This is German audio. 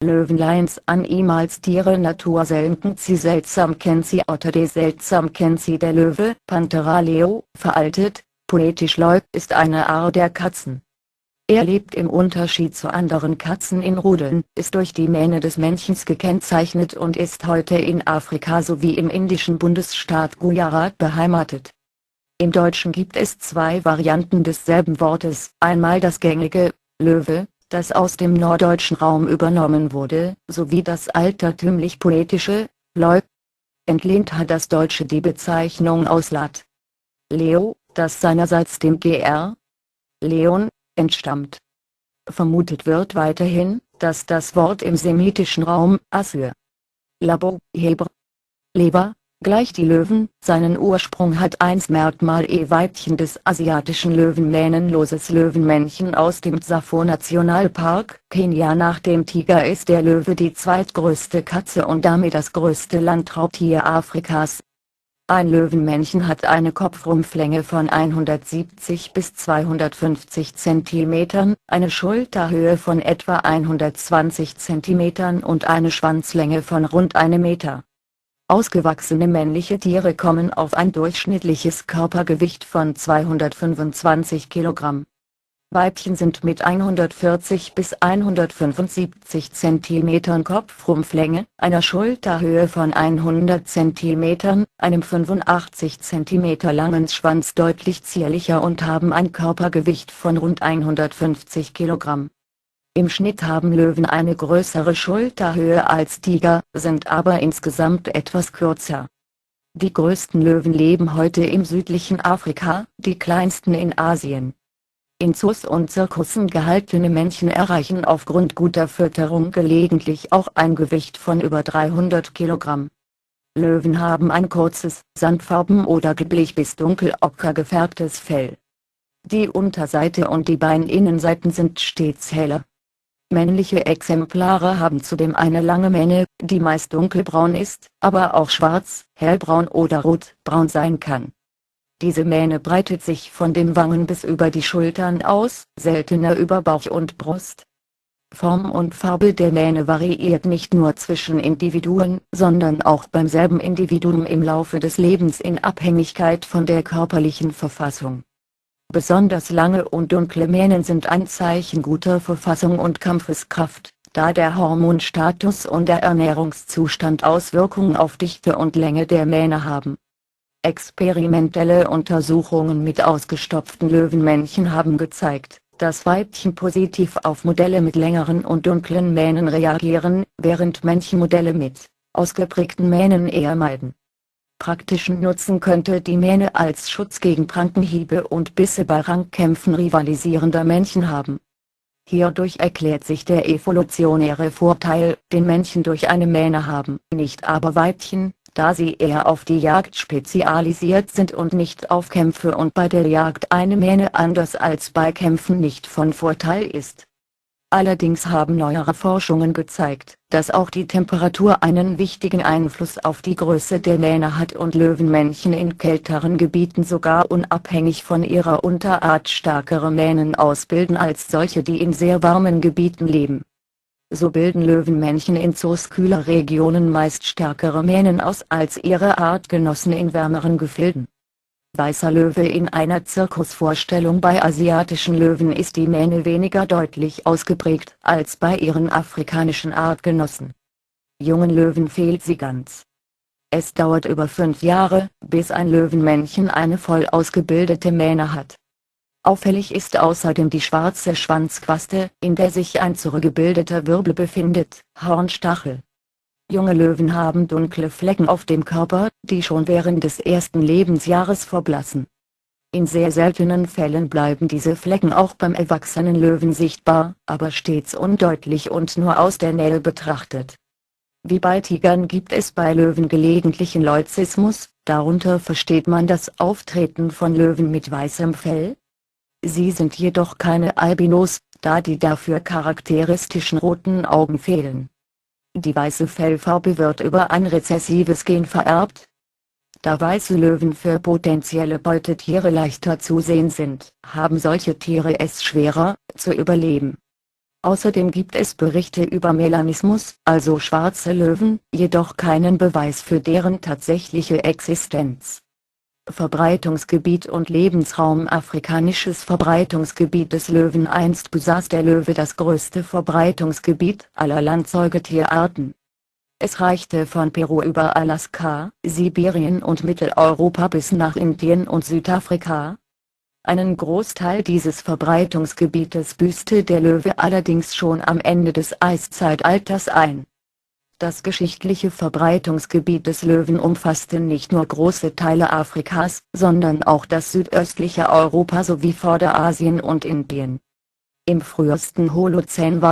Löwenlines Animals Tiere Selzer-McKenzie SelMcKenzie Tiere Selzer-McKenzie der Löwe, Panthera leo, veraltet, poetisch Löwe ist eine Art der Katzen. Er lebt im Unterschied zu anderen Katzen in Rudeln, ist durch die Mähne des Männchens gekennzeichnet und ist heute in Afrika sowie im indischen Bundesstaat Gujarat beheimatet. Im Deutschen gibt es zwei Varianten desselben Wortes, einmal das gängige, Löwe, das aus dem norddeutschen Raum übernommen wurde, sowie das altertümlich poetische, Löw. Entlehnt hat das Deutsche die Bezeichnung aus lat. Leo, das seinerseits dem Gr. Leon, entstammt. Vermutet wird weiterhin, dass das Wort im semitischen Raum, Assyr, Labo, Hebr, Leber, gleich die Löwen, seinen Ursprung hat. Merkmal Weibchen des asiatischen Löwen mähnenloses Löwenmännchen aus dem Tsavo-Nationalpark, Kenia. Nach dem Tiger ist der Löwe die zweitgrößte Katze und damit das größte Landraubtier Afrikas. Ein Löwenmännchen hat eine Kopfrumpflänge von 170 bis 250 cm, eine Schulterhöhe von etwa 120 cm und eine Schwanzlänge von rund 1 Meter. Ausgewachsene männliche Tiere kommen auf ein durchschnittliches Körpergewicht von 225 kg. Weibchen sind mit 140 bis 175 cm Kopfrumpflänge, einer Schulterhöhe von 100 cm, einem 85 cm langen Schwanz deutlich zierlicher und haben ein Körpergewicht von rund 150 kg. Im Schnitt haben Löwen eine größere Schulterhöhe als Tiger, sind aber insgesamt etwas kürzer. Die größten Löwen leben heute im südlichen Afrika, die kleinsten in Asien. In Zoos und Zirkussen gehaltene Männchen erreichen aufgrund guter Fütterung gelegentlich auch ein Gewicht von über 300 kg. Löwen haben ein kurzes, sandfarben oder gelblich bis dunkelocker gefärbtes Fell. Die Unterseite und die Beininnenseiten sind stets heller. Männliche Exemplare haben zudem eine lange Mähne, die meist dunkelbraun ist, aber auch schwarz, hellbraun oder rotbraun sein kann. Diese Mähne breitet sich von den Wangen bis über die Schultern aus, seltener über Bauch und Brust. Form und Farbe der Mähne variiert nicht nur zwischen Individuen, sondern auch beim selben Individuum im Laufe des Lebens in Abhängigkeit von der körperlichen Verfassung. Besonders lange und dunkle Mähnen sind ein Zeichen guter Verfassung und Kampfeskraft, da der Hormonstatus und der Ernährungszustand Auswirkungen auf Dichte und Länge der Mähne haben. Experimentelle Untersuchungen mit ausgestopften Löwenmännchen haben gezeigt, dass Weibchen positiv auf Modelle mit längeren und dunklen Mähnen reagieren, während Männchenmodelle mit ausgeprägten Mähnen eher meiden. Praktischen Nutzen könnte die Mähne als Schutz gegen Prankenhiebe und Bisse bei Rangkämpfen rivalisierender Männchen haben. Hierdurch erklärt sich der evolutionäre Vorteil, den Männchen durch eine Mähne haben, nicht aber Weibchen, da sie eher auf die Jagd spezialisiert sind und nicht auf Kämpfe und bei der Jagd eine Mähne anders als bei Kämpfen nicht von Vorteil ist. Allerdings haben neuere Forschungen gezeigt, dass auch die Temperatur einen wichtigen Einfluss auf die Größe der Mähne hat und Löwenmännchen in kälteren Gebieten sogar unabhängig von ihrer Unterart stärkere Mähnen ausbilden als solche, die in sehr warmen Gebieten leben. So bilden Löwenmännchen in Zoos kühler Regionen meist stärkere Mähnen aus als ihre Artgenossen in wärmeren Gefilden. Weißer Löwe: In einer Zirkusvorstellung bei asiatischen Löwen ist die Mähne weniger deutlich ausgeprägt als bei ihren afrikanischen Artgenossen. Jungen Löwen fehlt sie ganz. Es dauert über 5 Jahre, bis ein Löwenmännchen eine voll ausgebildete Mähne hat. Auffällig ist außerdem die schwarze Schwanzquaste, in der sich ein zurückgebildeter Wirbel befindet, Hornstachel. Junge Löwen haben dunkle Flecken auf dem Körper, die schon während des ersten Lebensjahres verblassen. In sehr seltenen Fällen bleiben diese Flecken auch beim erwachsenen Löwen sichtbar, aber stets undeutlich und nur aus der Nähe betrachtet. Wie bei Tigern gibt es bei Löwen gelegentlichen Leuzismus, darunter versteht man das Auftreten von Löwen mit weißem Fell. Sie sind jedoch keine Albinos, da die dafür charakteristischen roten Augen fehlen. Die weiße Fellfarbe wird über ein rezessives Gen vererbt. Da weiße Löwen für potenzielle Beutetiere leichter zu sehen sind, haben solche Tiere es schwerer, zu überleben. Außerdem gibt es Berichte über Melanismus, also schwarze Löwen, jedoch keinen Beweis für deren tatsächliche Existenz. Verbreitungsgebiet und Lebensraum: Afrikanisches Verbreitungsgebiet des Löwen. Einst besaß der Löwe das größte Verbreitungsgebiet aller Landsäugetierarten. Es reichte von Peru über Alaska, Sibirien und Mitteleuropa bis nach Indien und Südafrika. Einen Großteil dieses Verbreitungsgebietes büßte der Löwe allerdings schon am Ende des Eiszeitalters ein. Das geschichtliche Verbreitungsgebiet des Löwen umfasste nicht nur große Teile Afrikas, sondern auch das südöstliche Europa sowie Vorderasien und Indien. Im frühesten Holozän war